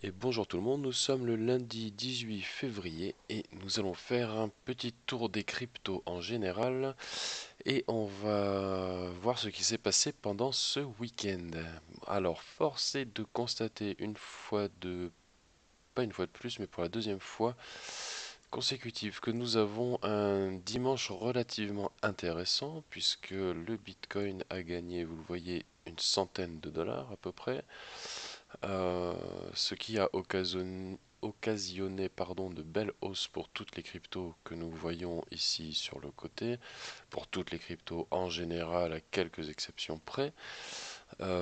Et bonjour tout le monde, nous sommes le lundi 18 février et nous allons faire un petit tour des cryptos en général et on va voir ce qui s'est passé pendant ce week-end. Alors, force est de constater pas une fois de plus, mais pour la deuxième fois consécutive, que nous avons un dimanche relativement intéressant puisque le Bitcoin a gagné, vous le voyez, une centaine de dollars à peu près. Euh, Ce qui a occasionné de belles hausses pour toutes les cryptos que nous voyons ici sur le côté, pour toutes les cryptos en général à quelques exceptions près.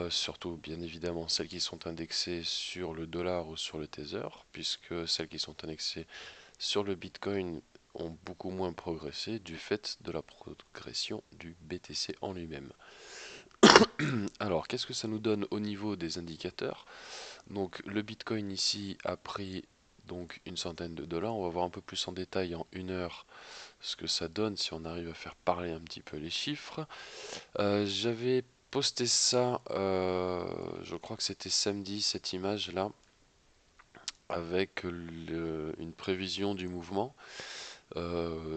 Surtout bien évidemment celles qui sont indexées sur le dollar ou sur le Tether, puisque celles qui sont indexées sur le Bitcoin ont beaucoup moins progressé du fait de la progression du BTC en lui-même. Alors, qu'est-ce que ça nous donne au niveau des indicateurs? Donc le Bitcoin ici a pris donc une centaine de dollars. On va voir un peu plus en détail en une heure ce que ça donne si on arrive à faire parler un petit peu les chiffres. J'avais posté ça, je crois que c'était samedi, cette image-là, avec une prévision du mouvement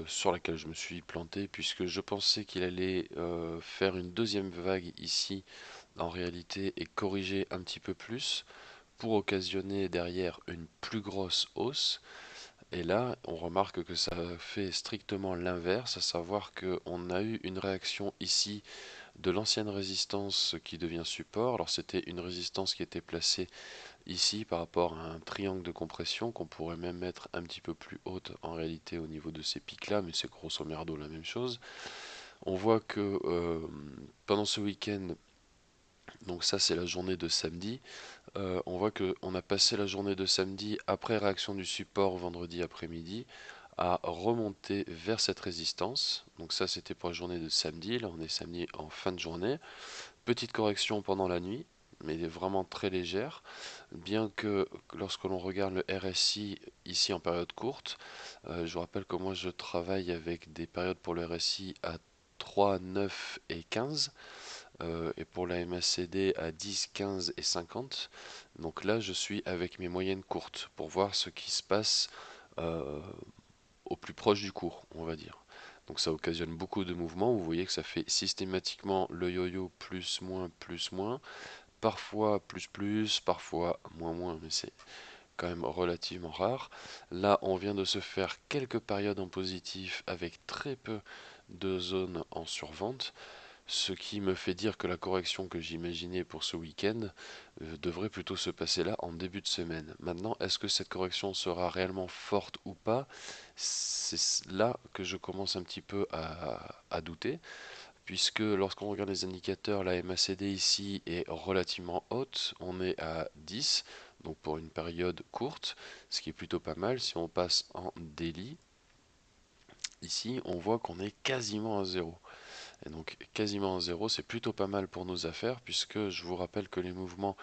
sur laquelle je me suis planté puisque je pensais qu'il allait faire une deuxième vague ici en réalité et corriger un petit peu plus pour occasionner derrière une plus grosse hausse. Et là, on remarque que ça fait strictement l'inverse, à savoir qu'on a eu une réaction ici de l'ancienne résistance qui devient support. Alors c'était une résistance qui était placée ici par rapport à un triangle de compression qu'on pourrait même mettre un petit peu plus haute en réalité au niveau de ces pics-là, mais c'est grosso merdo la même chose. On voit que pendant ce week-end, donc ça c'est la journée de samedi, on voit qu'on a passé la journée de samedi après réaction du support vendredi après-midi à remonter vers cette résistance. Donc ça c'était pour la journée de samedi, là on est samedi en fin de journée. Petite correction pendant la nuit, mais vraiment très légère, bien que lorsque l'on regarde le RSI ici en période courte, je vous rappelle que moi je travaille avec des périodes pour le RSI à 3, 9 et 15 et pour la MACD à 10, 15 et 50. Donc là, je suis avec mes moyennes courtes pour voir ce qui se passe euh, au plus proche du cours, on va dire. Donc ça occasionne beaucoup de mouvements. Vous voyez que ça fait systématiquement le yo-yo plus moins, parfois plus, parfois moins, mais c'est quand même relativement rare. Là, on vient de se faire quelques périodes en positif avec très peu de zones en survente. Ce qui me fait dire que la correction que j'imaginais pour ce week-end devrait plutôt se passer là en début de semaine. Maintenant, est-ce que cette correction sera réellement forte ou pas? C'est là que je commence un petit peu à douter, puisque lorsqu'on regarde les indicateurs, la MACD ici est relativement haute, on est à 10, donc pour une période courte, ce qui est plutôt pas mal. Si on passe en daily, ici on voit qu'on est quasiment à zéro. Et donc quasiment à zéro, c'est plutôt pas mal pour nos affaires, puisque je vous rappelle que les mouvements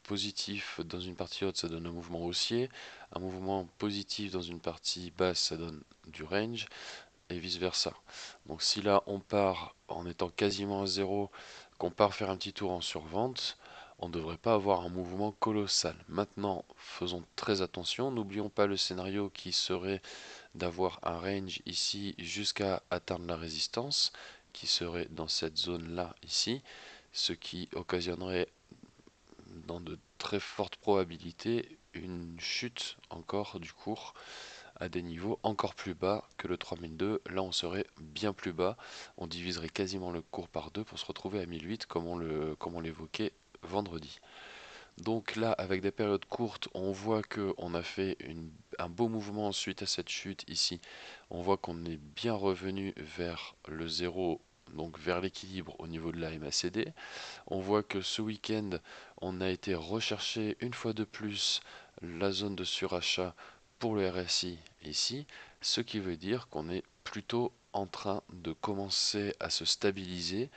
positifs dans une partie haute, ça donne un mouvement haussier, un mouvement positif dans une partie basse, ça donne du range, et vice-versa. Donc si là on part en étant quasiment à zéro, qu'on part faire un petit tour en survente, on ne devrait pas avoir un mouvement colossal. Maintenant, faisons très attention, n'oublions pas le scénario qui serait d'avoir un range ici jusqu'à atteindre la résistance qui serait dans cette zone là ici, ce qui occasionnerait dans de très fortes probabilités une chute encore du cours à des niveaux encore plus bas que le 3002. Là on serait bien plus bas, on diviserait quasiment le cours par deux pour se retrouver à 1008 comme on l'évoquait vendredi. Donc là, avec des périodes courtes, on voit qu'on a fait un beau mouvement suite à cette chute ici. On voit qu'on est bien revenu vers le zéro, donc vers l'équilibre au niveau de la MACD. On voit que ce week-end, on a été rechercher une fois de plus la zone de surachat pour le RSI ici, ce qui veut dire qu'on est plutôt en train de commencer à se stabiliser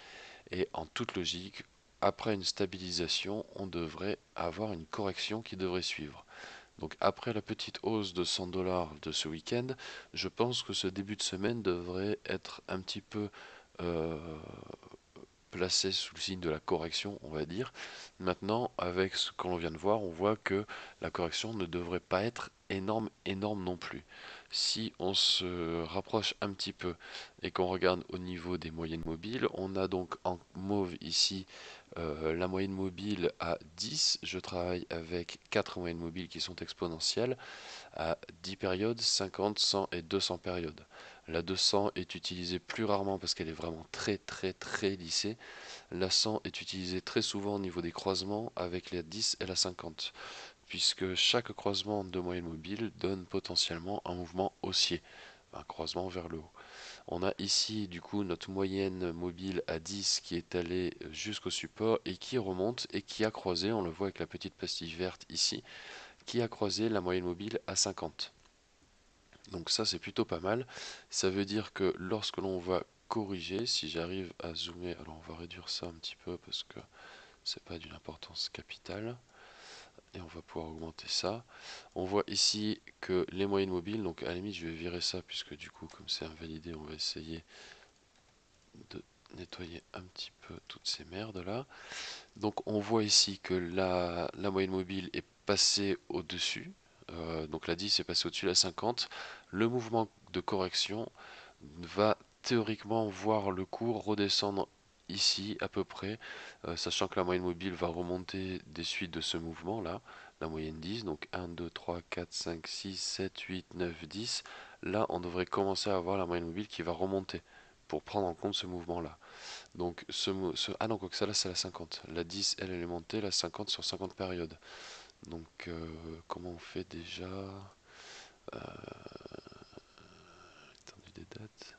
et en toute logique, après une stabilisation, on devrait avoir une correction qui devrait suivre. Donc après la petite hausse de 100 dollars de ce week-end, je pense que ce début de semaine devrait être un petit peu, euh, placé sous le signe de la correction, on va dire. Maintenant, avec ce que l'on vient de voir, on voit que la correction ne devrait pas être énorme, énorme non plus. Si on se rapproche un petit peu et qu'on regarde au niveau des moyennes mobiles, on a donc en mauve ici la moyenne mobile à 10. Je travaille avec 4 moyennes mobiles qui sont exponentielles à 10 périodes, 50, 100 et 200 périodes. La 200 est utilisée plus rarement parce qu'elle est vraiment très très très lissée. La 100 est utilisée très souvent au niveau des croisements avec la 10 et la 50, puisque chaque croisement de moyenne mobile donne potentiellement un mouvement haussier, un croisement vers le haut. On a ici du coup notre moyenne mobile à 10 qui est allée jusqu'au support et qui remonte et qui a croisé, on le voit avec la petite pastille verte ici, qui a croisé la moyenne mobile à 50. Donc ça c'est plutôt pas mal. Ça veut dire que lorsque l'on va corriger, si j'arrive à zoomer, alors on va réduire ça un petit peu parce que c'est pas d'une importance capitale. Et on va pouvoir augmenter ça. On voit ici que les moyennes mobiles, donc à la limite je vais virer ça puisque du coup comme c'est invalidé, on va essayer de nettoyer un petit peu toutes ces merdes là. Donc on voit ici que la moyenne mobile est passée au-dessus. Donc la 10 est passée au-dessus de la 50. Le mouvement de correction va théoriquement voir le cours redescendre ici à peu près, sachant que la moyenne mobile va remonter des suites de ce mouvement là, la moyenne 10, donc 1, 2, 3, 4, 5, 6, 7, 8, 9, 10. Là on devrait commencer à avoir la moyenne mobile qui va remonter pour prendre en compte ce mouvement là. Donc ah non, quoi que ça là c'est la 50. La 10 elle, elle est montée, la 50 sur 50 périodes. Donc comment on fait déjà? Attendez des dates.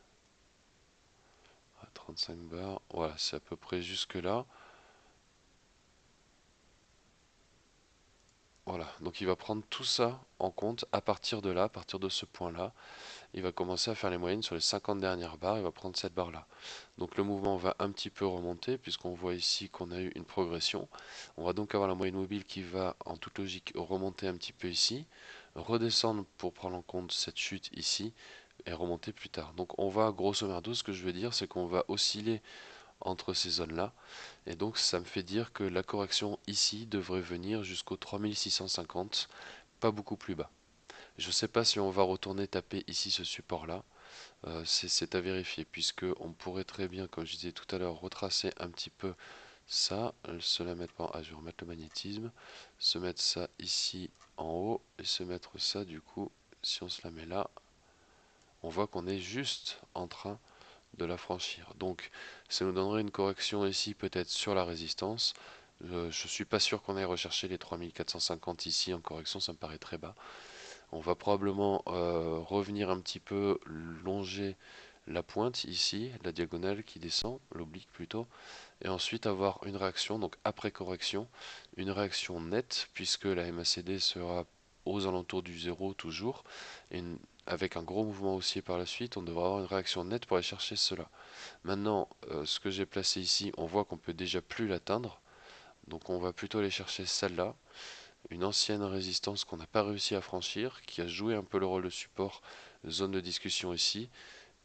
35 bars, voilà, c'est à peu près jusque là. Voilà, donc il va prendre tout ça en compte à partir de là, à partir de ce point-là. Il va commencer à faire les moyennes sur les 50 dernières barres, il va prendre cette barre-là. Donc le mouvement va un petit peu remonter puisqu'on voit ici qu'on a eu une progression. On va donc avoir la moyenne mobile qui va en toute logique remonter un petit peu ici, redescendre pour prendre en compte cette chute ici et remonter plus tard. Donc on va grosso merdo, ce que je veux dire, c'est qu'on va osciller entre ces zones-là. Et donc ça me fait dire que la correction ici devrait venir jusqu'au 3650, pas beaucoup plus bas. Je ne sais pas si on va retourner taper ici ce support-là. C'est à vérifier, puisque on pourrait très bien, comme je disais tout à l'heure, retracer un petit peu ça, se la mettre par... Ah, je vais remettre le magnétisme, se mettre ça ici en haut, et se mettre ça du coup, si on se la met là, on voit qu'on est juste en train de la franchir. Donc ça nous donnerait une correction ici peut-être sur la résistance. Je suis pas sûr qu'on aille rechercher les 3450 ici en correction, ça me paraît très bas. On va probablement revenir un petit peu longer la pointe ici, la diagonale qui descend, l'oblique plutôt, et ensuite avoir une réaction, donc après correction, une réaction nette, puisque la MACD sera aux alentours du zéro toujours, et avec un gros mouvement haussier par la suite, on devra avoir une réaction nette pour aller chercher cela. Maintenant, ce que j'ai placé ici, on voit qu'on peut déjà plus l'atteindre, donc on va plutôt aller chercher celle-là, une ancienne résistance qu'on n'a pas réussi à franchir, qui a joué un peu le rôle de support, zone de discussion ici,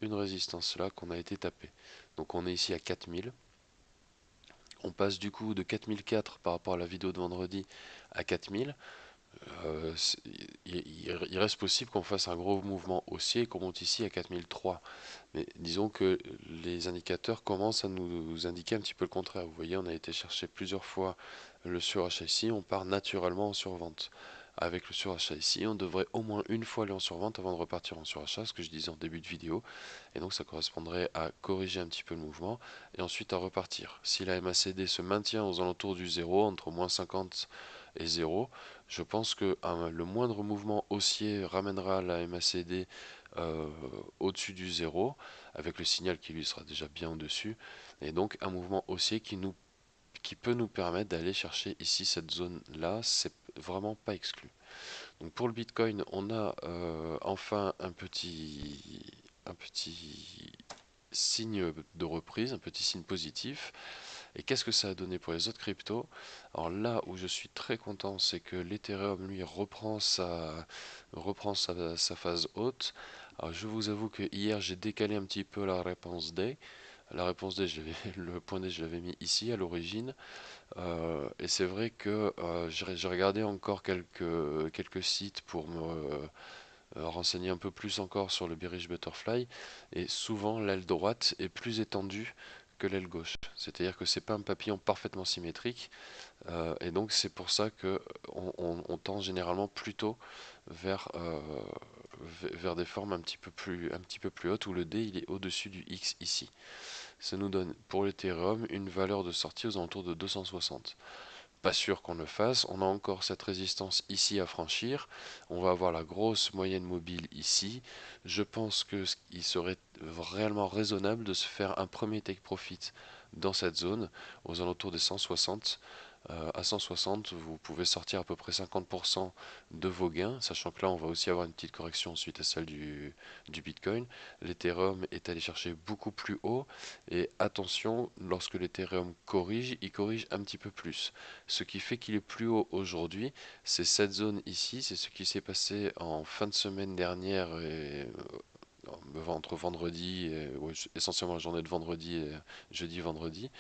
une résistance là qu'on a été tapé. Donc on est ici à 4000. On passe du coup de 4004 par rapport à la vidéo de vendredi à 4000. Euh, il reste possible qu'on fasse un gros mouvement haussier et qu'on monte ici à 4003. Mais disons que les indicateurs commencent à nous indiquer un petit peu le contraire. Vous voyez, on a été chercher plusieurs fois le surachat ici, on part naturellement en survente. Avec le surachat ici, on devrait au moins une fois aller en survente avant de repartir en surachat, ce que je disais en début de vidéo. Et donc ça correspondrait à corriger un petit peu le mouvement et ensuite à repartir. Si la MACD se maintient aux alentours du zéro, entre moins 50 et 0, je pense que le moindre mouvement haussier ramènera la MACD euh, au-dessus du zéro, avec le signal qui lui sera déjà bien au-dessus, et donc un mouvement haussier qui peut nous permettre d'aller chercher ici cette zone-là, c'est vraiment pas exclu. Donc pour le Bitcoin, on a enfin un petit signe de reprise, un petit signe positif. Et qu'est-ce que ça a donné pour les autres cryptos? Alors là où je suis très content, c'est que l'Ethereum lui reprend sa phase haute. Alors je vous avoue que hier j'ai décalé un petit peu la réponse D. La réponse D, le point D, je l'avais mis ici à l'origine. Et c'est vrai que j'ai regardé encore quelques sites pour me renseigner un peu plus encore sur le Bearish Butterfly. Et souvent, l'aile droite est plus étendue que l'aile gauche. C'est-à-dire que c'est pas un papillon parfaitement symétrique. Et donc, c'est pour ça que on tend généralement plutôt vers, vers des formes un petit peu plus hautes où le D il est au-dessus du X ici. Ça nous donne pour l'Ethereum une valeur de sortie aux alentours de 260. Pas sûr qu'on le fasse, on a encore cette résistance ici à franchir, on va avoir la grosse moyenne mobile ici. Je pense qu'il serait réellement raisonnable de se faire un premier take profit dans cette zone aux alentours des 160. À 160, vous pouvez sortir à peu près 50% de vos gains, sachant que là, on va aussi avoir une petite correction suite à celle du Bitcoin. L'Ethereum est allé chercher beaucoup plus haut, et attention, lorsque l'Ethereum corrige, il corrige un petit peu plus. Ce qui fait qu'il est plus haut aujourd'hui, c'est cette zone ici, c'est ce qui s'est passé en fin de semaine dernière et entre vendredi, et, ouais, essentiellement la journée de vendredi et jeudi-vendredi.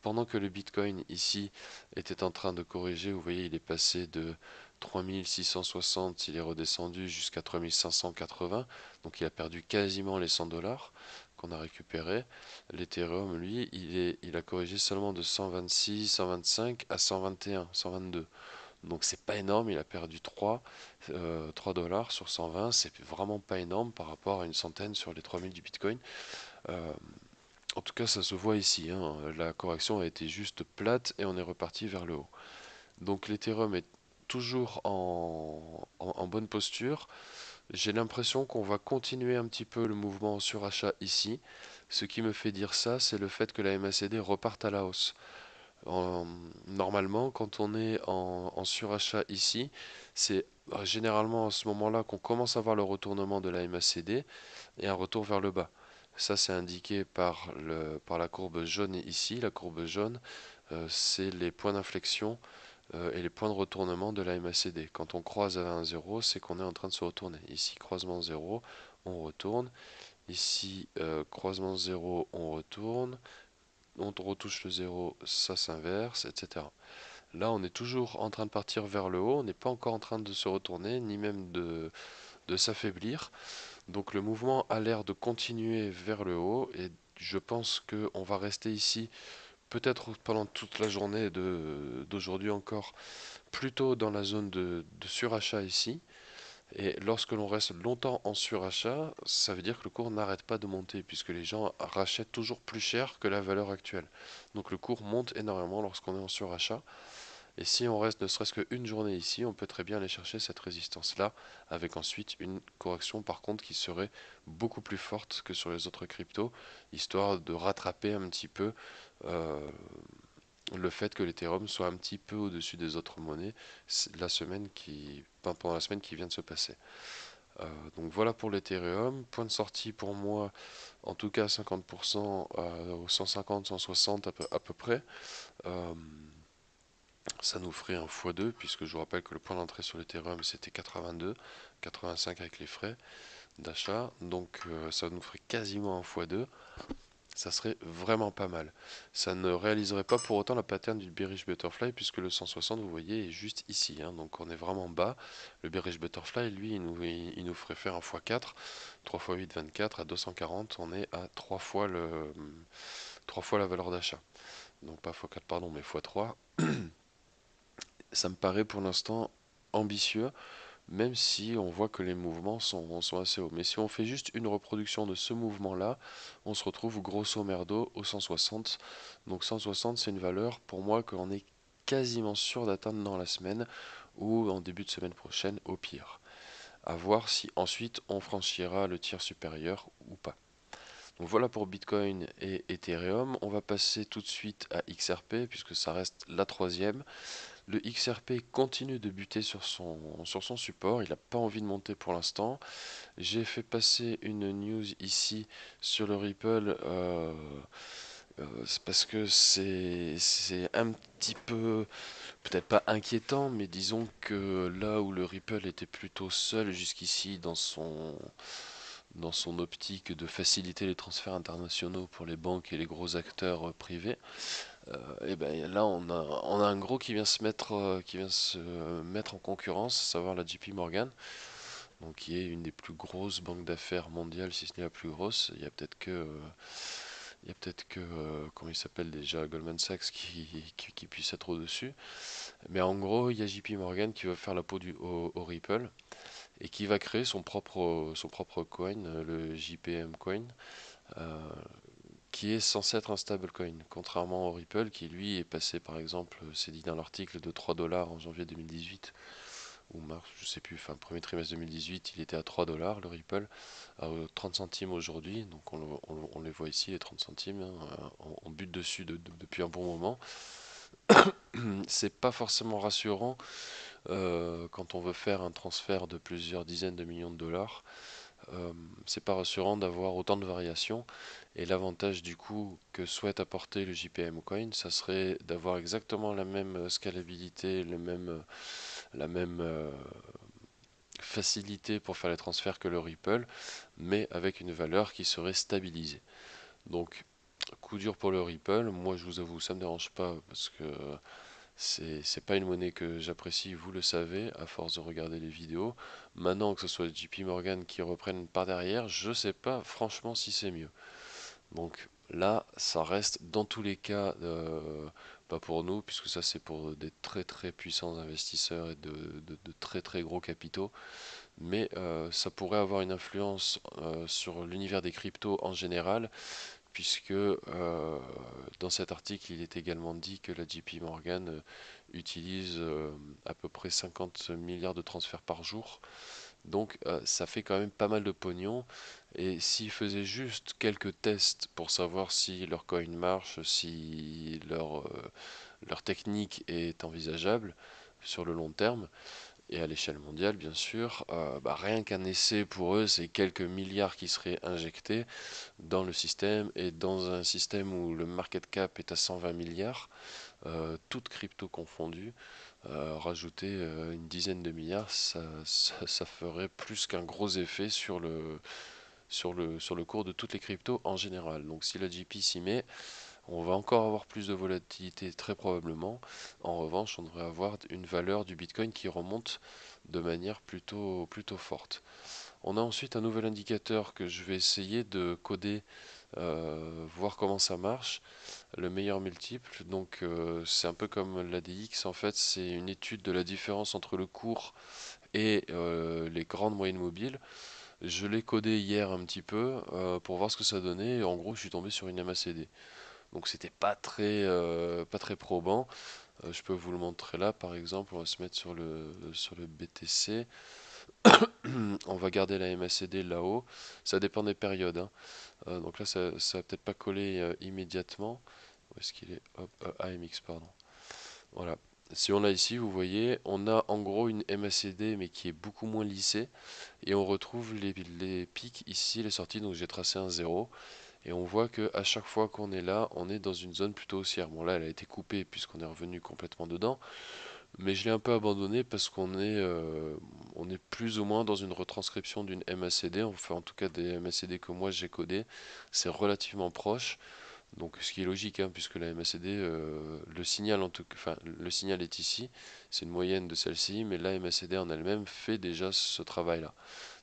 Pendant que le Bitcoin ici était en train de corriger, vous voyez, il est passé de 3660, il est redescendu jusqu'à 3580, donc il a perdu quasiment les 100 dollars qu'on a récupéré. L'Ethereum, lui, il a corrigé seulement de 126, 125 à 121, 122. Donc c'est pas énorme, il a perdu 3 dollars sur 120, c'est vraiment pas énorme par rapport à une centaine sur les 3000 du Bitcoin. Euh, en tout cas, ça se voit ici, hein. La correction a été juste plate et on est reparti vers le haut. Donc l'Ethereum est toujours en bonne posture. J'ai l'impression qu'on va continuer un petit peu le mouvement en surachat ici. Ce qui me fait dire ça, c'est le fait que la MACD reparte à la hausse. En- Normalement, quand on est en surachat ici, c'est généralement à ce moment-là qu'on commence à voir le retournement de la MACD et un retour vers le bas. Ça, c'est indiqué par la courbe jaune ici. La courbe jaune, c'est les points d'inflexion et les points de retournement de la MACD. Quand on croise à un zéro, c'est qu'on est en train de se retourner. Ici, croisement zéro, on retourne. Ici, croisement zéro, on retourne. On retouche le zéro, ça s'inverse, etc. Là, on est toujours en train de partir vers le haut. On n'est pas encore en train de se retourner, ni même de s'affaiblir. Donc le mouvement a l'air de continuer vers le haut et je pense qu'on va rester ici peut-être pendant toute la journée d'aujourd'hui encore, plutôt dans la zone de surachat ici. Et lorsque l'on reste longtemps en surachat, ça veut dire que le cours n'arrête pas de monter puisque les gens rachètent toujours plus cher que la valeur actuelle. Donc le cours monte énormément lorsqu'on est en surachat. Et si on reste ne serait-ce qu'une journée ici, on peut très bien aller chercher cette résistance-là, avec ensuite une correction par contre qui serait beaucoup plus forte que sur les autres cryptos, histoire de rattraper un petit peu euh, le fait que l'Ethereum soit un petit peu au-dessus des autres monnaies pendant la semaine qui vient de se passer. Donc voilà pour l'Ethereum. Point de sortie pour moi, en tout cas 50% au 150, 160 à peu près. Euh, Ça nous ferait un x2, puisque je vous rappelle que le point d'entrée sur l'Ethereum c'était 82, 85 avec les frais d'achat, donc ça nous ferait quasiment un x2, ça serait vraiment pas mal. Ça ne réaliserait pas pour autant la pattern du Bearish Butterfly, puisque le 160, vous voyez, est juste ici, hein, donc on est vraiment bas. Le Bearish Butterfly, lui, il nous ferait faire un x4, 3 x 8, 24, à 240, on est à 3 fois la valeur d'achat. Donc pas x4, pardon, mais x3. Ça me paraît pour l'instant ambitieux, même si on voit que les mouvements sont assez hauts. Mais si on fait juste une reproduction de ce mouvement-là, on se retrouve grosso merdo au 160. Donc 160, c'est une valeur pour moi qu'on est quasiment sûr d'atteindre dans la semaine ou en début de semaine prochaine au pire. À voir si ensuite on franchira le tiers supérieur ou pas. Donc voilà pour Bitcoin et Ethereum. On va passer tout de suite à XRP puisque ça reste la troisième. Le XRP continue de buter sur son support, il n'a pas envie de monter pour l'instant. J'ai fait passer une news ici sur le Ripple c'est parce que c'est un petit peu, peut-être pas inquiétant, mais disons que là où le Ripple était plutôt seul jusqu'ici dans son optique de faciliter les transferts internationaux pour les banques et les gros acteurs privés. Et ben là, on a un gros qui vient se mettre en concurrence, à savoir la JP Morgan, donc qui est une des plus grosses banques d'affaires mondiales, si ce n'est la plus grosse. Il y a peut-être que comment il s'appelle déjà, Goldman Sachs qui puisse être au-dessus. Mais en gros, il y a JP Morgan qui va faire la peau au Ripple et qui va créer son propre coin, le JPM coin, euh, qui est censé être un stablecoin, contrairement au Ripple qui lui est passé par exemple, c'est dit dans l'article, de 3 dollars en janvier 2018 ou mars, je sais plus, enfin premier trimestre 2018, il était à 3 dollars le Ripple, à 30 centimes aujourd'hui, donc on les voit ici les 30 centimes, hein, on bute dessus depuis un bon moment. C'est pas forcément rassurant quand on veut faire un transfert de plusieurs dizaines de millions de dollars. Euh, c'est pas rassurant d'avoir autant de variations. Et l'avantage du coup que souhaite apporter le JPM Coin, ça serait d'avoir exactement la même scalabilité, la même facilité pour faire les transferts que le Ripple, mais avec une valeur qui serait stabilisée. Donc, coup dur pour le Ripple. Moi, je vous avoue, ça me dérange pas parce que c'est pas une monnaie que j'apprécie, vous le savez, à force de regarder les vidéos. Maintenant, que ce soit JP Morgan qui reprenne par derrière, je sais pas franchement si c'est mieux. Donc là, ça reste dans tous les cas, pas pour nous, puisque ça c'est pour des très très puissants investisseurs et de très très gros capitaux, mais ça pourrait avoir une influence sur l'univers des cryptos en général, puisque dans cet article, il est également dit que la JP Morgan utilise à peu près 50 milliards de transferts par jour. Donc ça fait quand même pas mal de pognon. Et s'ils faisaient juste quelques tests pour savoir si leur coin marche, si leur technique est envisageable sur le long terme, et à l'échelle mondiale bien sûr, bah, rien qu'un essai pour eux, c'est quelques milliards qui seraient injectés dans le système, et dans un système où le market cap est à 120 milliards, toutes cryptos confondues, rajouter une dizaine de milliards, ça ferait plus qu'un gros effet sur le cours de toutes les cryptos en général. Donc si la JP s'y met, on va encore avoir plus de volatilité très probablement. En revanche, on devrait avoir une valeur du Bitcoin qui remonte de manière plutôt forte. On a ensuite un nouvel indicateur que je vais essayer de coder, voir comment ça marche. Le meilleur multiple, donc c'est un peu comme l'ADX, en fait c'est une étude de la différence entre le cours et les grandes moyennes mobiles. Je l'ai codé hier un petit peu pour voir ce que ça donnait, et en gros je suis tombé sur une MACD. Donc c'était pas très probant. Je peux vous le montrer là par exemple, on va se mettre sur le BTC. On va garder la MACD là-haut. Ça dépend des périodes, hein. Donc là ça va peut-être pas coller immédiatement. Où est-ce qu'il est? Hop, AMX, pardon. Voilà. Si on l'a ici, vous voyez, on a en gros une MACD mais qui est beaucoup moins lissée, et on retrouve les pics ici, les sorties, donc j'ai tracé un zéro, et on voit que à chaque fois qu'on est là, on est dans une zone plutôt haussière. Bon là, elle a été coupée puisqu'on est revenu complètement dedans, mais je l'ai un peu abandonné parce qu'on est plus ou moins dans une retranscription d'une MACD, enfin en tout cas des MACD que moi j'ai codé, c'est relativement proche. Donc, ce qui est logique, hein, puisque la MACD, le signal en tout enfin, le signal est ici, c'est une moyenne de celle-ci, mais la MACD en elle-même fait déjà ce travail-là.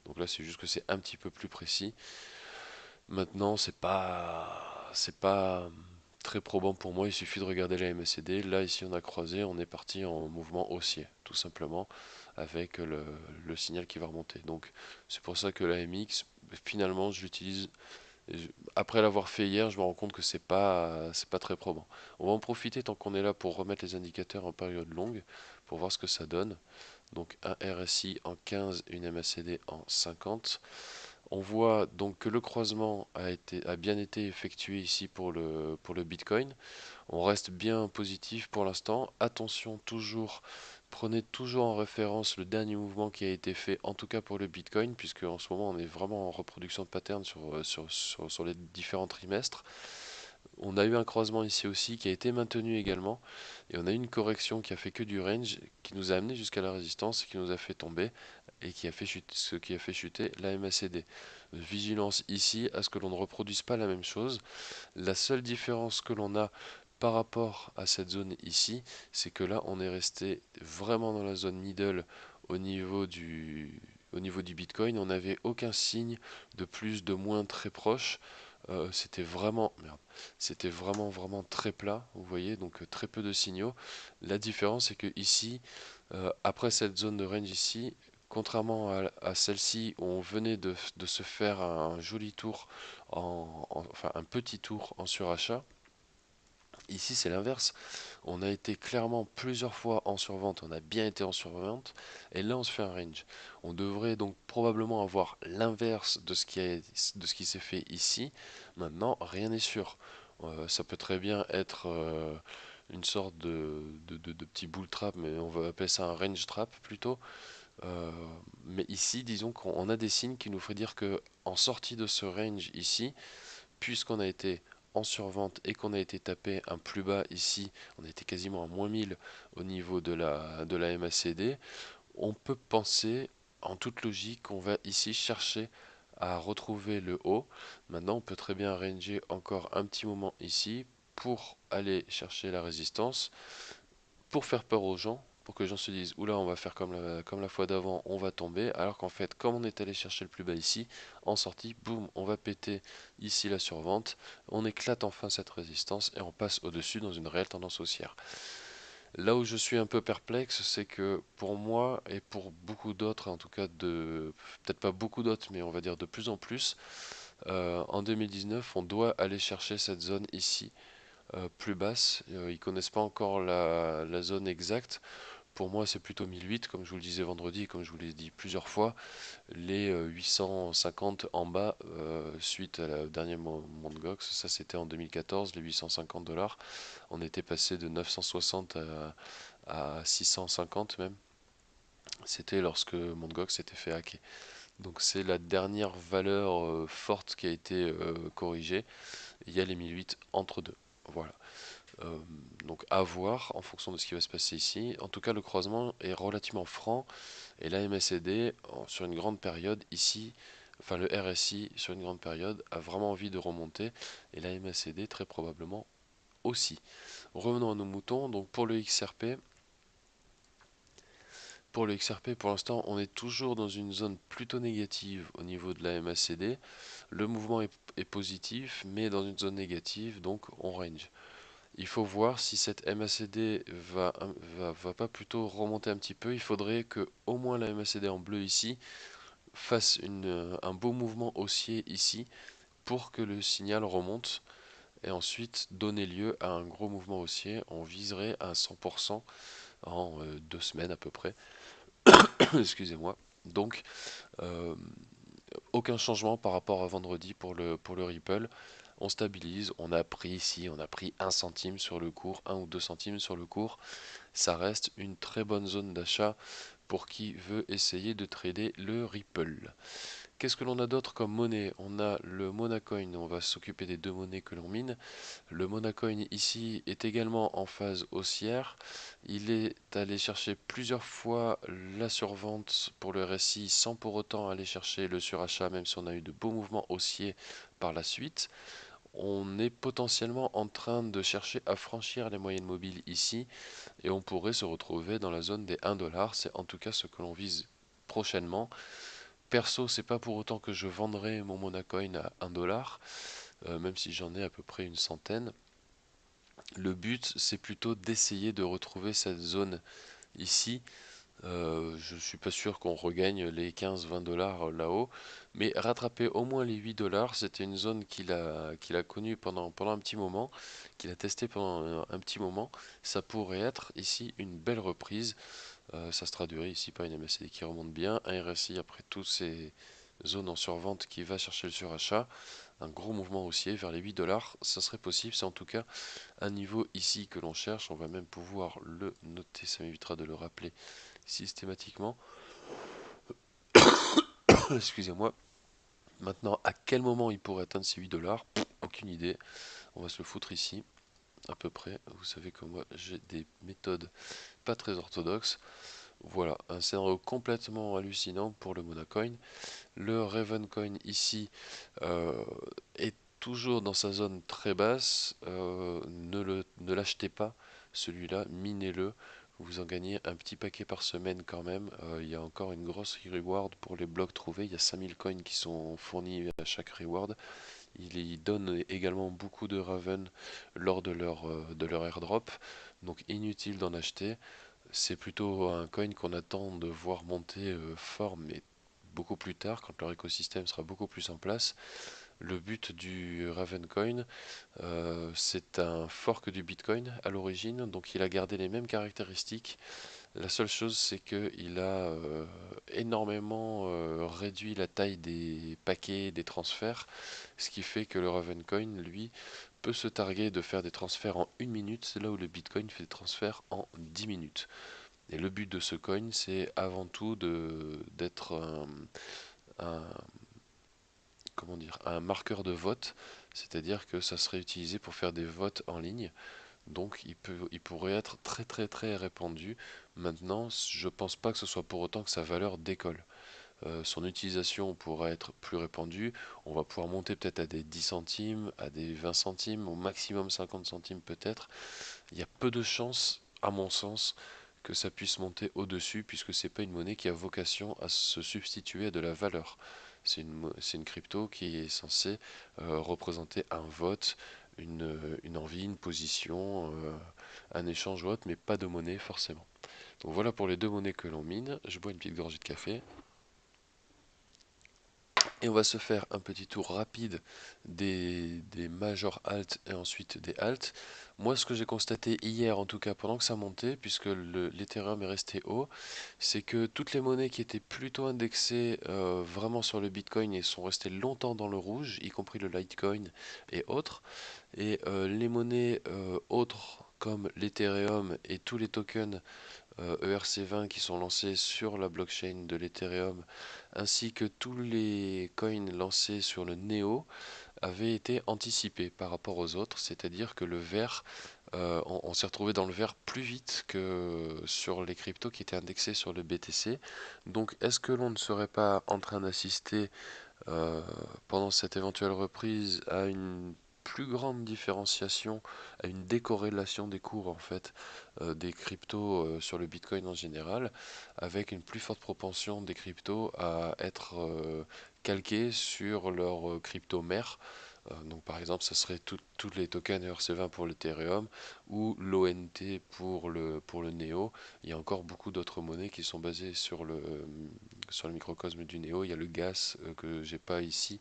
Donc là, c'est juste que c'est un petit peu plus précis. Maintenant, c'est pas très probant pour moi. Il suffit de regarder la MACD. Là, ici, on a croisé, on est parti en mouvement haussier, tout simplement, avec le signal qui va remonter. Donc, c'est pour ça que la MX, finalement, je l'utilise après l'avoir fait hier, je me rends compte que c'est pas très probant. On va en profiter tant qu'on est là pour remettre les indicateurs en période longue pour voir ce que ça donne. Donc un RSI en 15, une MACD en 50. On voit donc que le croisement a bien été effectué ici pour le Bitcoin. On reste bien positif pour l'instant. Attention toujours, prenez toujours en référence le dernier mouvement qui a été fait, en tout cas pour le Bitcoin, puisque en ce moment on est vraiment en reproduction de pattern sur les différents trimestres. On a eu un croisement ici aussi qui a été maintenu également, et on a eu une correction qui a fait que du range, qui nous a amené jusqu'à la résistance et qui nous a fait tomber. et qui a fait chuter, ce qui a fait chuter la MACD. Vigilance ici à ce que l'on ne reproduise pas la même chose. La seule différence que l'on a par rapport à cette zone ici, c'est que là on est resté vraiment dans la zone middle au niveau du Bitcoin. On n'avait aucun signe de plus, de moins très proche. C'était vraiment, merde, c'était vraiment très plat, vous voyez, donc très peu de signaux. La différence, c'est que ici, après cette zone de range ici, contrairement à celle-ci où on venait de se faire un joli tour, enfin un petit tour en surachat, ici c'est l'inverse. On a été clairement plusieurs fois en survente, on a bien été en survente, et là on se fait un range. On devrait donc probablement avoir l'inverse de ce qui s'est fait ici. Maintenant, rien n'est sûr. Ça peut très bien être une sorte de petit bull trap, mais on va appeler ça un range trap plutôt. Euh, mais ici, disons qu'on a des signes qui nous feraient dire que en sortie de ce range ici, puisqu'on a été en survente et qu'on a été tapé un plus bas ici, on a été quasiment à -1000 au niveau de la MACD, on peut penser en toute logique qu'on va ici chercher à retrouver le haut. Maintenant, on peut très bien ranger encore un petit moment ici pour aller chercher la résistance pour faire peur aux gens, pour que les gens se disent oula, on va faire comme la fois d'avant, on va tomber, alors qu'en fait, comme on est allé chercher le plus bas ici, en sortie, boum, on va péter ici la survente, on éclate enfin cette résistance et on passe au-dessus dans une réelle tendance haussière. Là où je suis un peu perplexe, c'est que pour moi et pour beaucoup d'autres, en tout cas peut-être pas beaucoup d'autres, mais on va dire de plus en plus, en 2019, on doit aller chercher cette zone ici plus basse. Ils connaissent pas encore la zone exacte. Pour moi, c'est plutôt 1008, comme je vous le disais vendredi, comme je vous l'ai dit plusieurs fois. Les 850 en bas, suite à la dernière Mt. Gox, ça c'était en 2014, les 850 $. On était passé de 960 à 650 même. C'était lorsque Mt. Gox s'était fait hacker. Donc c'est la dernière valeur forte qui a été corrigée. Il y a les 1008 entre deux. Voilà. Euh, donc à voir en fonction de ce qui va se passer ici. En tout cas, le croisement est relativement franc et la MACD sur une grande période ici, enfin le RSI sur une grande période a vraiment envie de remonter et la MACD très probablement aussi. Revenons à nos moutons. Donc pour le XRP, pour l'instant, on est toujours dans une zone plutôt négative au niveau de la MACD. Le mouvement est positif, mais dans une zone négative, donc on range. Il faut voir si cette MACD va pas plutôt remonter un petit peu. Il faudrait que au moins la MACD en bleu ici fasse un beau mouvement haussier ici pour que le signal remonte et ensuite donner lieu à un gros mouvement haussier. On viserait à 100% en 2 semaines à peu près. Excusez-moi. Donc euh, aucun changement par rapport à vendredi pour le Ripple. On stabilise, on a pris ici, on a pris 1 centime sur le cours, 1 ou 2 centimes sur le cours. Ça reste une très bonne zone d'achat pour qui veut essayer de trader le Ripple. Qu'est-ce que l'on a d'autre comme monnaie? On a le Monacoin, on va s'occuper des deux monnaies que l'on mine. Le Monacoin ici est également en phase haussière. Il est allé chercher plusieurs fois la survente pour le RSI sans pour autant aller chercher le surachat, même si on a eu de beaux mouvements haussiers par la suite. On est potentiellement en train de chercher à franchir les moyennes mobiles ici et on pourrait se retrouver dans la zone des 1 $. C'est en tout cas ce que l'on vise prochainement. Perso, c'est pas pour autant que je vendrai mon Monacoin à 1 $, même si j'en ai à peu près une centaine. Le but, c'est plutôt d'essayer de retrouver cette zone ici. Je suis pas sûr qu'on regagne les 15-20 $ là-haut, mais rattraper au moins les 8 $, c'était une zone qu'il a connue pendant un petit moment, qu'il a testé pendant un petit moment. Ça pourrait être ici une belle reprise. Ça se traduirait ici par une MACD qui remonte bien, un RSI après toutes ces zones en survente qui va chercher le surachat, un gros mouvement haussier vers les 8 $, ça serait possible, c'est en tout cas un niveau ici que l'on cherche, on va même pouvoir le noter, ça m'évitera de le rappeler systématiquement. Excusez-moi. Maintenant, à quel moment il pourrait atteindre ces 8 $? Aucune idée. On va se le foutre ici, à peu près. Vous savez que moi, j'ai des méthodes pas très orthodoxes. Voilà, un scénario complètement hallucinant pour le Monacoin. Le Ravencoin ici euh, est toujours dans sa zone très basse. Ne l'achetez pas, celui-là, minez-le. Vous en gagnez un petit paquet par semaine quand même. Il y a encore une grosse reward pour les blocs trouvés. Il y a 5000 coins qui sont fournis à chaque reward. Ils donnent également beaucoup de Raven lors de leur airdrop. Donc inutile d'en acheter. C'est plutôt un coin qu'on attend de voir monter fort, mais beaucoup plus tard, quand leur écosystème sera beaucoup plus en place. Le but du Ravencoin, c'est un fork du Bitcoin à l'origine, donc il a gardé les mêmes caractéristiques. La seule chose, c'est qu'il a énormément réduit la taille des paquets, des transferts, ce qui fait que le Ravencoin, lui, peut se targuer de faire des transferts en 1 minute, là où le Bitcoin fait des transferts en 10 minutes. Et le but de ce coin, c'est avant tout d'être un- comment dire, un marqueur de vote, c'est-à-dire que ça serait utilisé pour faire des votes en ligne. Donc il pourrait être très très très répandu. Maintenant, je pense pas que ce soit pour autant que sa valeur décolle. Son utilisation pourra être plus répandue. On va pouvoir monter peut-être à des 10 centimes, à des 20 centimes, au maximum 50 centimes peut-être. Il y a peu de chances, à mon sens, que ça puisse monter au-dessus, puisque c'est pas une monnaie qui a vocation à se substituer à de la valeur. C'est une crypto qui est censée représenter un vote, une envie, une position, un échange ou autre, mais pas de monnaie forcément. Donc voilà pour les deux monnaies que l'on mine. Je bois une petite gorgée de café. Et on va se faire un petit tour rapide des majors alt et ensuite des alt. Moi, ce que j'ai constaté hier, en tout cas pendant que ça montait, puisque l'Ethereum est resté haut, c'est que toutes les monnaies qui étaient plutôt indexées vraiment sur le Bitcoin et sont restées longtemps dans le rouge, y compris le Litecoin et autres, et les monnaies autres comme l'Ethereum et tous les tokens ERC20 qui sont lancés sur la blockchain de l'Ethereum, ainsi que tous les coins lancés sur le Neo, avaient été anticipés par rapport aux autres, c'est-à-dire que le vert, on s'est retrouvé dans le vert plus vite que sur les cryptos qui étaient indexés sur le BTC. Donc est-ce que l'on ne serait pas en train d'assister euh, pendant cette éventuelle reprise à une plus grande différenciation, à une décorrélation des cours en fait des cryptos sur le Bitcoin en général, avec une plus forte propension des cryptos à être calqués sur leur crypto mère. Donc par exemple, ça serait tous les tokens ERC20 pour l'Ethereum ou l'ONT pour le Neo. Il y a encore beaucoup d'autres monnaies qui sont basées sur le microcosme du Neo. Il y a le gas que j'ai pas ici,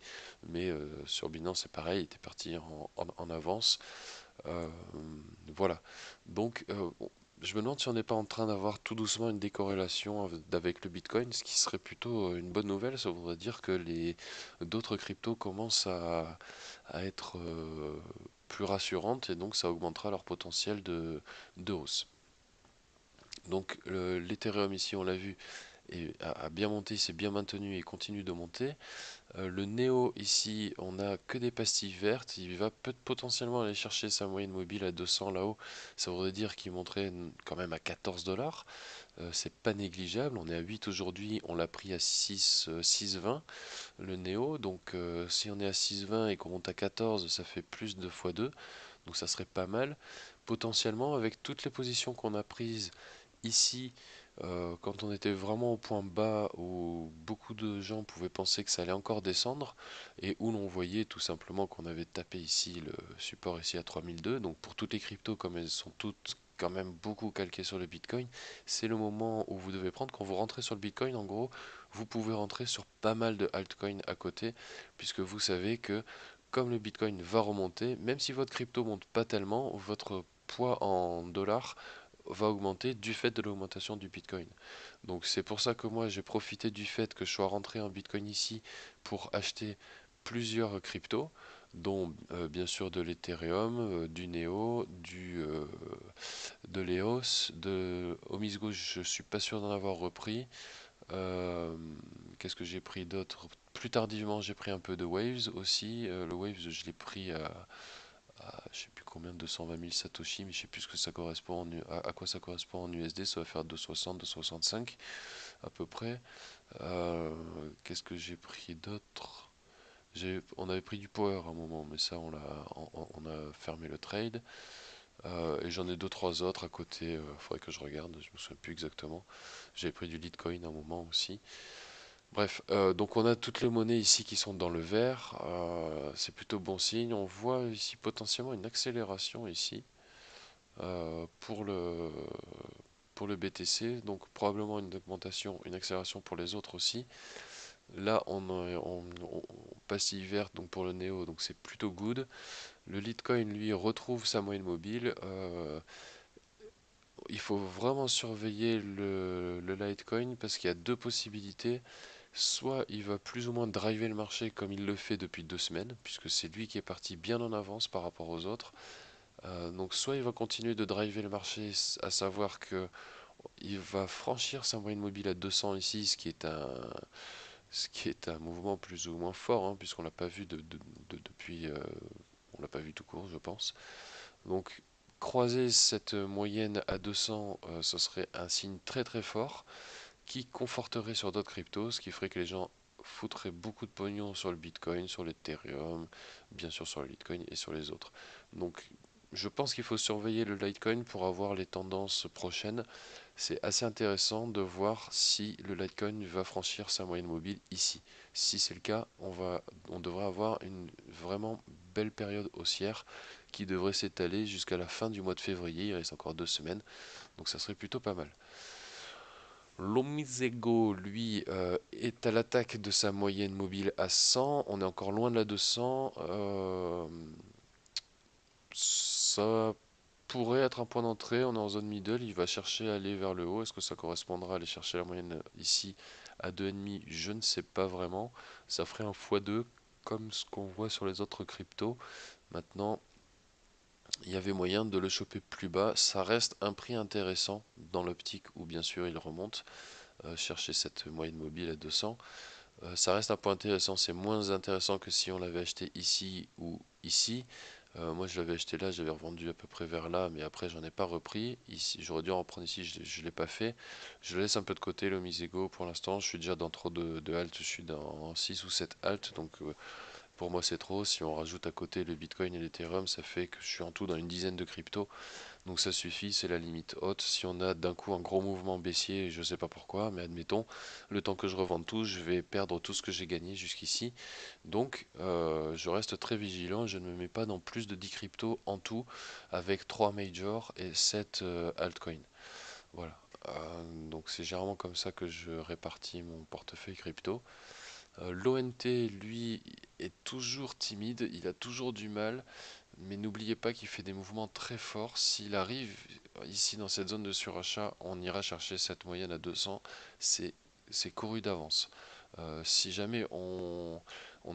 mais sur Binance c'est pareil, il était parti en avance. Euh, voilà. Donc je me demande si on n'est pas en train d'avoir tout doucement une décorrélation avec le Bitcoin, ce qui serait plutôt une bonne nouvelle. Ça voudrait dire que les d'autres cryptos commencent à être plus rassurantes et donc ça augmentera leur potentiel de hausse. Donc l'Ethereum ici, on l'a vu, a bien monté, s'est bien maintenu et continue de monter. Le Neo ici, on n'a que des pastilles vertes. Il va peut potentiellement aller chercher sa moyenne mobile à 200 là-haut. Ça voudrait dire qu'il monterait quand même à 14 dollars. C'est pas négligeable. On est à 8 aujourd'hui. On l'a pris à 6,20 le Neo. Donc si on est à 6,20 et qu'on monte à 14, ça fait plus de fois 2. Donc ça serait pas mal. Potentiellement, avec toutes les positions qu'on a prises ici, quand on était vraiment au point bas où beaucoup de gens pouvaient penser que ça allait encore descendre et où l'on voyait tout simplement qu'on avait tapé ici le support ici à 3002. Donc pour toutes les cryptos, comme elles sont toutes quand même beaucoup calquées sur le Bitcoin, c'est le moment où vous devez prendre. Quand vous rentrez sur le Bitcoin, en gros, vous pouvez rentrer sur pas mal de altcoins à côté, puisque vous savez que comme le Bitcoin va remonter, même si votre crypto monte pas tellement, votre poids en dollars va augmenter du fait de l'augmentation du Bitcoin. Donc c'est pour ça que moi j'ai profité du fait que je sois rentré en Bitcoin ici pour acheter plusieurs cryptos, dont bien sûr de l'Ethereum, du Neo, de l'EOS, de Omisgo, je suis pas sûr d'en avoir repris. Euh, Qu'est-ce que j'ai pris d'autre? Plus tardivement, j'ai pris un peu de Waves aussi. Le Waves, je l'ai pris je sais plus combien, 220 000 Satoshi, mais je sais plus ce que ça correspond à quoi ça correspond en USD. Ça va faire 260, 265 à peu près. Qu'est-ce que j'ai pris d'autre? On avait pris du power à un moment, mais ça on a fermé le trade. Et j'en ai deux trois autres à côté. Faudrait que je regarde, je me souviens plus exactement. J'avais pris du Litecoin à un moment aussi. Bref, donc on a toutes les monnaies ici qui sont dans le vert. C'est plutôt bon signe. On voit ici potentiellement une accélération ici pour le BTC. Donc probablement une augmentation, une accélération pour les autres aussi. Là, on passe verte donc pour le Néo, donc c'est plutôt good. Le Litecoin, lui, retrouve sa moyenne mobile. Il faut vraiment surveiller le Litecoin parce qu'il y a deux possibilités. Soit il va plus ou moins driver le marché comme il le fait depuis 2 semaines, puisque c'est lui qui est parti bien en avance par rapport aux autres. Donc soit il va continuer de driver le marché, à savoir que il va franchir sa moyenne mobile à 200 ici, ce qui est un mouvement plus ou moins fort, hein, puisqu'on l'a pas vu depuis, on l'a pas vu tout court, je pense. Donc croiser cette moyenne à 200, ce serait un signe très très fort qui conforterait sur d'autres cryptos, ce qui ferait que les gens foutraient beaucoup de pognon sur le Bitcoin, sur l'Ethereum, bien sûr sur le Litecoin et sur les autres. Donc je pense qu'il faut surveiller le Litecoin pour avoir les tendances prochaines. C'est assez intéressant de voir si le Litecoin va franchir sa moyenne mobile ici. Si c'est le cas, on devrait avoir une vraiment belle période haussière qui devrait s'étaler jusqu'à la fin du mois de février. Il reste encore 2 semaines, donc ça serait plutôt pas mal. Lomisego, lui, est à l'attaque de sa moyenne mobile à 100. On est encore loin de la 200. Ça pourrait être un point d'entrée. On est en zone middle. Il va chercher à aller vers le haut. Est-ce que ça correspondra à aller chercher la moyenne ici à 2,5? Je ne sais pas vraiment. Ça ferait un x2 comme ce qu'on voit sur les autres cryptos. Maintenant, il y avait moyen de le choper plus bas. Ça reste un prix intéressant dans l'optique où bien sûr il remonte. Chercher cette moyenne mobile à 200. Ça reste un point intéressant, c'est moins intéressant que si on l'avait acheté ici ou ici. Moi je l'avais acheté là, j'avais revendu à peu près vers là, mais après j'en ai pas repris. Ici, j'aurais dû en prendre ici, je l'ai pas fait. Je laisse un peu de côté le Misego pour l'instant, je suis déjà dans trop de haltes, je suis dans 6 ou 7 haltes, donc pour moi c'est trop. Si on rajoute à côté le Bitcoin et l'Ethereum, ça fait que je suis en tout dans une dizaine de cryptos. Donc ça suffit, c'est la limite haute. Si on a d'un coup un gros mouvement baissier, je ne sais pas pourquoi, mais admettons, le temps que je revende tout, je vais perdre tout ce que j'ai gagné jusqu'ici. Donc je reste très vigilant, je ne me mets pas dans plus de 10 cryptos en tout, avec 3 majors et 7 altcoins. Voilà. Donc c'est généralement comme ça que je répartis mon portefeuille crypto. L'ONT, lui, est toujours timide, il a toujours du mal. Mais n'oubliez pas qu'il fait des mouvements très forts. S'il arrive ici dans cette zone de surachat, on ira chercher cette moyenne à 200. C'est c'est couru d'avance. Si jamais on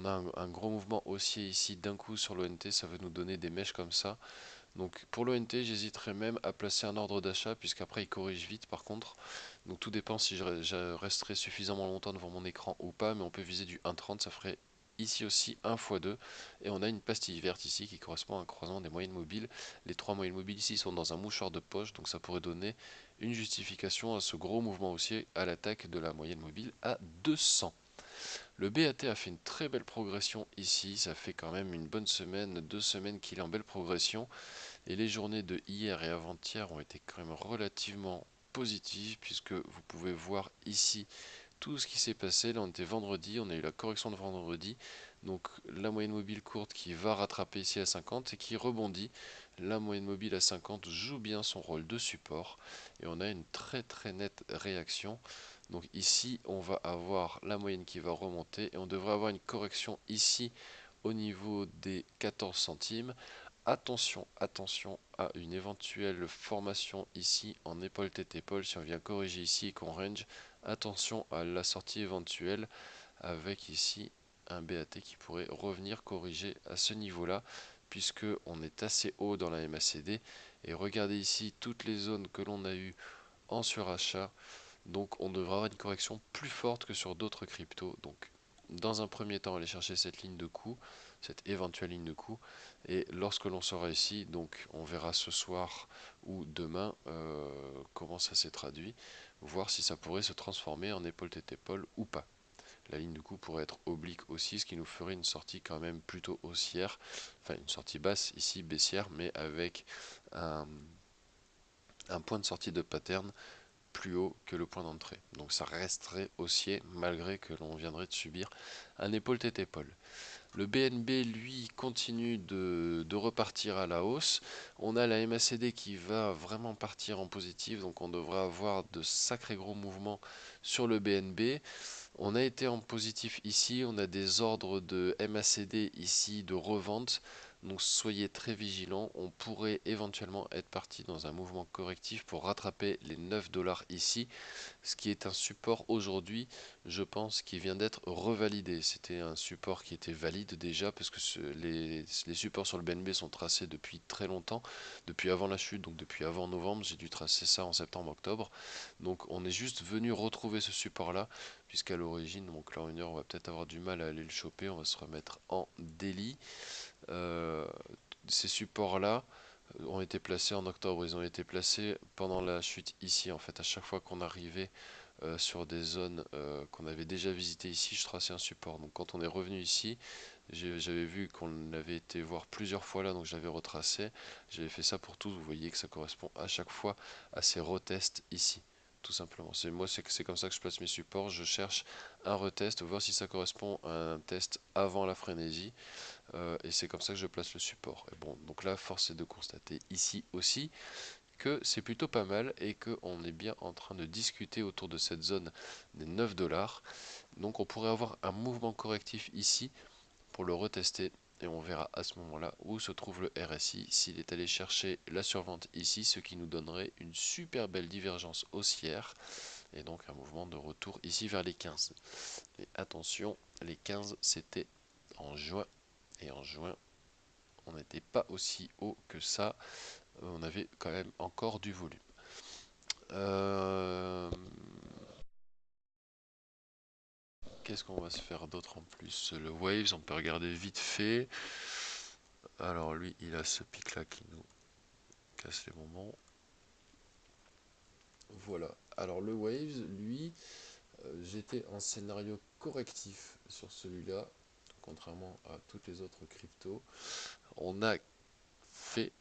a un gros mouvement haussier ici d'un coup sur l'ONT, ça va nous donner des mèches comme ça. Donc pour l'ONT, j'hésiterais même à placer un ordre d'achat, puisqu'après il corrige vite par contre. Donc tout dépend si je resterai suffisamment longtemps devant mon écran ou pas, mais on peut viser du 1,30, ça ferait ici aussi 1 x 2. Et on a une pastille verte ici qui correspond à un croisement des moyennes mobiles. Les trois moyennes mobiles ici sont dans un mouchoir de poche, donc ça pourrait donner une justification à ce gros mouvement haussier à l'attaque de la moyenne mobile à 200. Le BAT a fait une très belle progression ici, ça fait quand même une bonne semaine, 2 semaines qu'il est en belle progression. Et les journées de hier et avant-hier ont été quand même relativement positives, puisque vous pouvez voir ici tout ce qui s'est passé. Là on était vendredi, on a eu la correction de vendredi, donc la moyenne mobile courte qui va rattraper ici à 50 et qui rebondit. La moyenne mobile à 50 joue bien son rôle de support et on a une très très nette réaction. Donc ici on va avoir la moyenne qui va remonter et on devrait avoir une correction ici au niveau des 14 centimes. Attention, attention à une éventuelle formation ici en épaule tête épaule. Si on vient corriger ici et qu'on range, attention à la sortie éventuelle avec ici un BAT qui pourrait revenir corriger à ce niveau-là, puisque on est assez haut dans la MACD. Et regardez ici toutes les zones que l'on a eues en surachat. Donc on devra avoir une correction plus forte que sur d'autres cryptos. Donc dans un premier temps aller chercher cette ligne de coup, cette éventuelle ligne de coup, et lorsque l'on sera ici, donc on verra ce soir ou demain comment ça s'est traduit, voir si ça pourrait se transformer en épaule tête épaule ou pas. La ligne de coup pourrait être oblique aussi, ce qui nous ferait une sortie quand même plutôt haussière, enfin une sortie basse ici, baissière, mais avec un, un point de sortie de pattern plus haut que le point d'entrée. Donc ça resterait haussier malgré que l'on viendrait de subir un épaule tête épaule. Le BNB, lui, continue de repartir à la hausse. On a la MACD qui va vraiment partir en positif, donc on devrait avoir de sacrés gros mouvements sur le BNB. On a été en positif ici, on a des ordres de MACD ici de revente, donc soyez très vigilants. On pourrait éventuellement être parti dans un mouvement correctif pour rattraper les 9 dollars ici, ce qui est un support aujourd'hui, je pense, qui vient d'être revalidé. C'était un support qui était valide déjà, parce que les supports sur le BNB sont tracés depuis très longtemps, depuis avant la chute, donc depuis avant novembre. J'ai dû tracer ça en septembre-octobre. Donc on est juste venu retrouver ce support-là, puisqu'à l'origine, donc là en une heure, on va peut-être avoir du mal à aller le choper. On va se remettre en daily. Euh, Ces supports-là ont été placés en octobre. Ils ont été placés pendant la chute ici. En fait, à chaque fois qu'on arrivait sur des zones qu'on avait déjà visitées ici, je traçais un support. Donc quand on est revenu ici, j'avais vu qu'on avait été voir plusieurs fois là, donc j'avais retracé. J'avais fait ça pour tous. Vous voyez que ça correspond à chaque fois à ces retests ici. Tout simplement. C'est comme ça que je place mes supports. Je cherche un retest, voir si ça correspond à un test avant la frénésie. Et c'est comme ça que je place le support. Et bon, donc là, force est de constater ici aussi que c'est plutôt pas mal et qu'on est bien en train de discuter autour de cette zone des 9 dollars. Donc on pourrait avoir un mouvement correctif ici pour le retester et on verra à ce moment-là où se trouve le RSI s'il est allé chercher la survente ici, ce qui nous donnerait une super belle divergence haussière et donc un mouvement de retour ici vers les 15. Et attention, les 15 c'était en juin et en juin on n'était pas aussi haut que ça, on avait quand même encore du volume. Euh, Qu'est-ce qu'on va se faire d'autre en plus? Le Waves, on peut regarder vite fait. Alors lui, il a ce pic là qui nous casse les moments. Voilà. Alors le Waves, lui, j'étais en scénario correctif sur celui-là, contrairement à toutes les autres cryptos. On a fait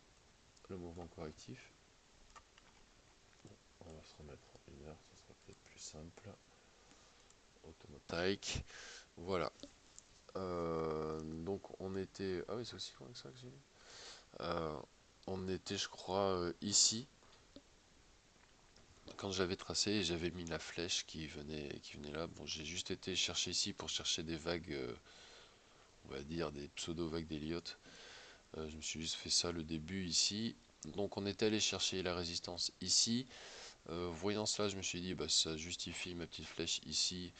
le mouvement correctif. On va se remettre en une heure, ce sera peut-être plus simple. Automatique. Voilà. Donc on était. Ah oui, c'est aussi correct ça que j'ai vu. Euh, on était, je crois, ici quand j'avais tracé et j'avais mis la flèche qui venait là. Bon, j'ai juste été chercher ici pour chercher des vagues, on va dire des pseudo-vagues d'Elliott. Je me suis juste fait ça le début ici. Donc on était allé chercher la résistance ici. Voyant cela, je me suis dit, bah, ça justifie ma petite flèche ici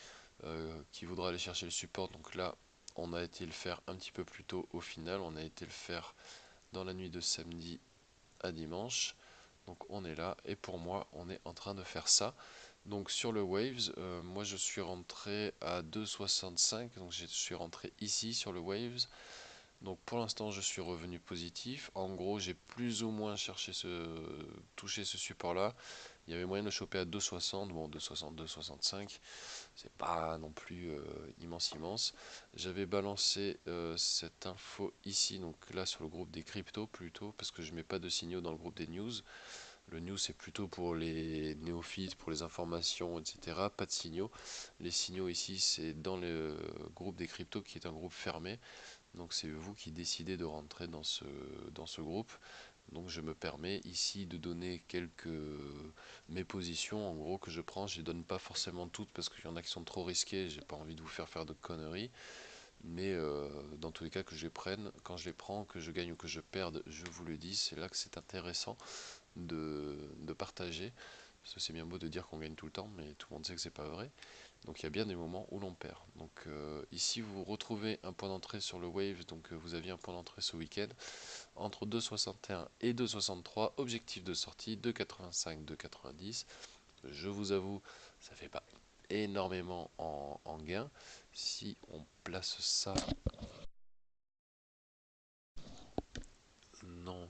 qui voudra aller chercher le support. Donc là, on a été le faire un petit peu plus tôt au final. On a été le faire dans la nuit de samedi à dimanche. Donc on est là et pour moi on est en train de faire ça. Donc sur le Waves, moi je suis rentré à 2,65, donc je suis rentré ici sur le Waves. Donc pour l'instant je suis revenu positif. En gros j'ai plus ou moins touché ce support là. Il y avait moyen de choper à 2,60, bon 2,60, 2,65, c'est pas non plus immense. J'avais balancé cette info ici, donc là sur le groupe des cryptos plutôt, parce que je mets pas de signaux dans le groupe des news. Le news c'est plutôt pour les néophytes, pour les informations, etc. Pas de signaux. Les signaux ici c'est dans le groupe des cryptos qui est un groupe fermé. Donc c'est vous qui décidez de rentrer dans ce groupe. Donc je me permets ici de donner quelques mes positions en gros que je prends. Je les donne pas forcément toutes parce qu'il y en a qui sont trop risquées. J'ai pas envie de vous faire de conneries. Mais dans tous les cas que je les prenne, quand je les prends, que je gagne ou que je perde, je vous le dis, c'est là que c'est intéressant de partager. Parce que c'est bien beau de dire qu'on gagne tout le temps, mais tout le monde sait que c'est pas vrai. Donc il y a bien des moments où l'on perd. Donc ici vous retrouvez un point d'entrée sur le Wave, donc vous aviez un point d'entrée ce week-end entre 2,61 et 2,63, objectif de sortie 2,85, 2,90. Je vous avoue, ça fait pas énormément en gain. Si on place ça, non,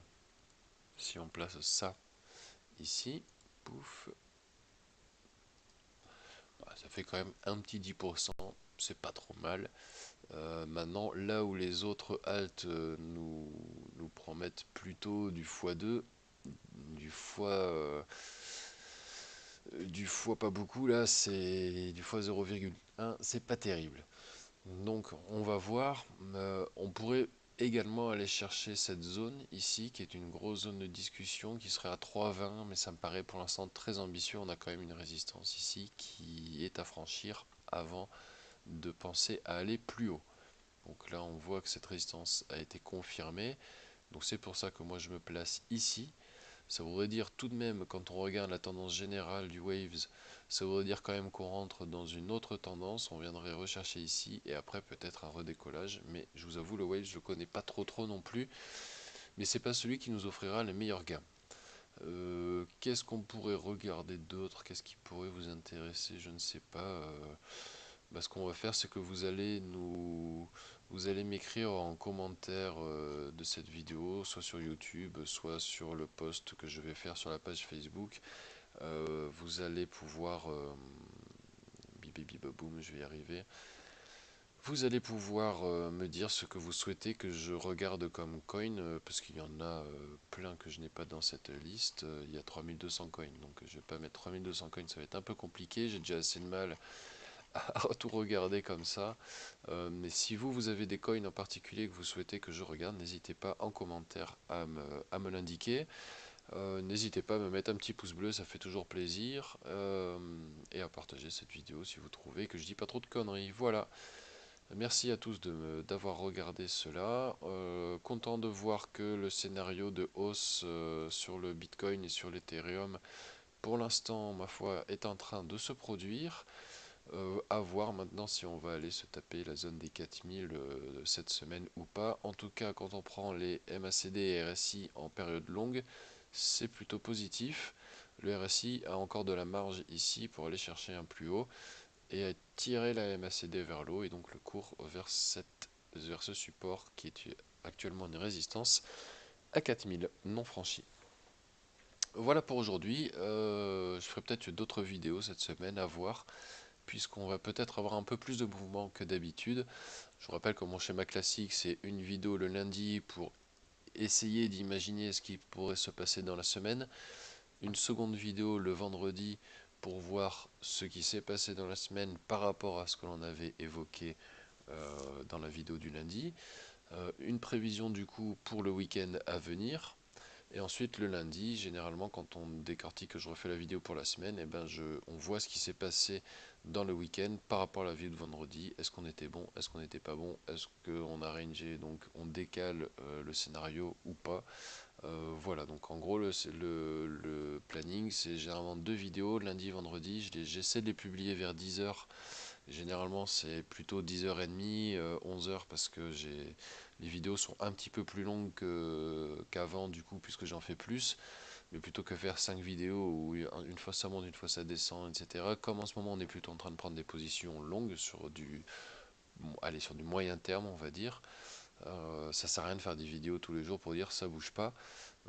si on place ça ici, pouf, ça fait quand même un petit 10%, c'est pas trop mal. Maintenant, là où les autres haltes nous promettent plutôt du x2, du fois, du fois pas beaucoup, là c'est du fois 0,1, c'est pas terrible. Donc on va voir. On pourrait également aller chercher cette zone ici, qui est une grosse zone de discussion, qui serait à 3,20, mais ça me paraît pour l'instant très ambitieux. On a quand même une résistance ici qui est à franchir avant de penser à aller plus haut. Donc là on voit que cette résistance a été confirmée. Donc c'est pour ça que moi je me place ici. Ça voudrait dire tout de même, quand on regarde la tendance générale du Waves, ça voudrait dire quand même qu'on rentre dans une autre tendance. On viendrait rechercher ici et après peut-être un redécollage. Mais je vous avoue, le Waves, je le connais pas trop non plus. Mais c'est pas celui qui nous offrira les meilleurs gains. Qu'est-ce qu'on pourrait regarder d'autre? Qu'est-ce qui pourrait vous intéresser? Je ne sais pas. Ce qu'on va faire, c'est que vous allez m'écrire en commentaire de cette vidéo, soit sur YouTube, soit sur le post que je vais faire sur la page Facebook. Vous allez pouvoir, boum, je vais y arriver. Vous allez pouvoir me dire ce que vous souhaitez que je regarde comme coin, parce qu'il y en a plein que je n'ai pas dans cette liste. Il y a 3200 coins, donc je vais pas mettre 3200 coins, ça va être un peu compliqué. J'ai déjà assez de mal à tout regarder comme ça. Mais si vous avez des coins en particulier que vous souhaitez que je regarde, n'hésitez pas en commentaire à me l'indiquer. N'hésitez pas à me mettre un petit pouce bleu, ça fait toujours plaisir. Et à partager cette vidéo si vous trouvez que je dis pas trop de conneries. Voilà. Merci à tous d'avoir regardé cela. Content de voir que le scénario de hausse sur le Bitcoin et sur l'Ethereum, pour l'instant, ma foi, est en train de se produire. À voir maintenant si on va aller se taper la zone des 4000 cette semaine ou pas. En tout cas, quand on prend les MACD et RSI en période longue, c'est plutôt positif. Le RSI a encore de la marge ici pour aller chercher un plus haut et tirer la MACD vers l'eau et donc le cours vers ce support qui est actuellement une résistance à 4000 non franchi. Voilà pour aujourd'hui. Je ferai peut-être d'autres vidéos cette semaine à voir, puisqu'on va peut-être avoir un peu plus de mouvement que d'habitude. Je vous rappelle que mon schéma classique, c'est une vidéo le lundi pour essayer d'imaginer ce qui pourrait se passer dans la semaine, une seconde vidéo le vendredi pour voir ce qui s'est passé dans la semaine par rapport à ce que l'on avait évoqué dans la vidéo du lundi, une prévision du coup pour le week-end à venir. Et ensuite le lundi, généralement quand on décortique, que je refais la vidéo pour la semaine, et ben on voit ce qui s'est passé dans le week-end par rapport à la vidéo de vendredi. Est-ce qu'on était bon, est-ce qu'on n'était pas bon, est-ce qu'on a rangé, donc on décale le scénario ou pas. Voilà, donc en gros le planning c'est généralement deux vidéos, lundi et vendredi. J'essaie de les publier vers 10h. Généralement c'est plutôt 10h30, 11h parce que les vidéos sont un petit peu plus longues qu'avant du coup puisque j'en fais plus. Mais plutôt que faire 5 vidéos où une fois ça monte, une fois ça descend, etc. Comme en ce moment on est plutôt en train de prendre des positions longues sur sur du moyen terme on va dire. Ça sert à rien de faire des vidéos tous les jours pour dire ça bouge pas.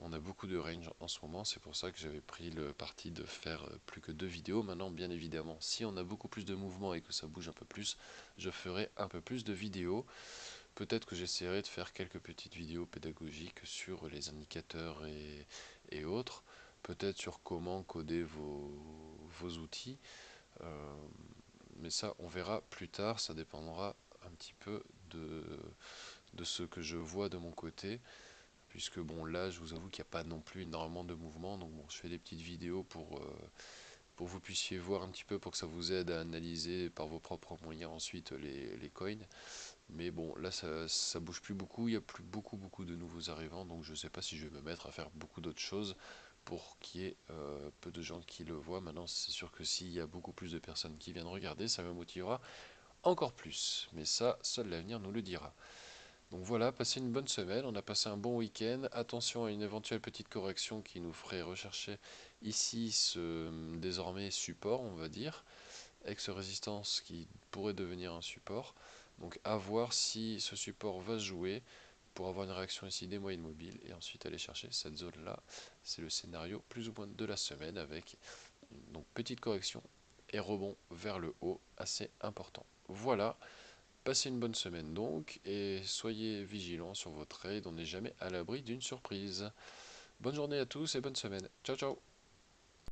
On a beaucoup de range en ce moment, c'est pour ça que j'avais pris le parti de faire plus que deux vidéos. Maintenant, bien évidemment, si on a beaucoup plus de mouvement et que ça bouge un peu plus, je ferai un peu plus de vidéos. Peut-être que j'essaierai de faire quelques petites vidéos pédagogiques sur les indicateurs et autres. Peut-être sur comment coder vos outils. Euh, mais ça, on verra plus tard. Ça dépendra un petit peu de ce que je vois de mon côté. Puisque bon là je vous avoue qu'il n'y a pas non plus énormément de mouvement, donc bon je fais des petites vidéos pour que vous puissiez voir un petit peu, pour que ça vous aide à analyser par vos propres moyens ensuite les coins. Mais bon là ça bouge plus beaucoup, il n'y a plus beaucoup de nouveaux arrivants, donc je ne sais pas si je vais me mettre à faire beaucoup d'autres choses pour qu'il y ait peu de gens qui le voient. Maintenant c'est sûr que s'il y a beaucoup plus de personnes qui viennent regarder, ça me motivera encore plus, mais ça seul l'avenir nous le dira. Donc voilà, passez une bonne semaine, on a passé un bon week-end. Attention à une éventuelle petite correction qui nous ferait rechercher ici ce désormais support, on va dire. ex-résistance qui pourrait devenir un support. Donc à voir si ce support va se jouer pour avoir une réaction ici des moyennes mobiles et ensuite aller chercher cette zone-là. C'est le scénario plus ou moins de la semaine avec donc petite correction et rebond vers le haut assez important. Voilà, passez une bonne semaine donc et soyez vigilants sur vos trades, on n'est jamais à l'abri d'une surprise. Bonne journée à tous et bonne semaine. Ciao ciao.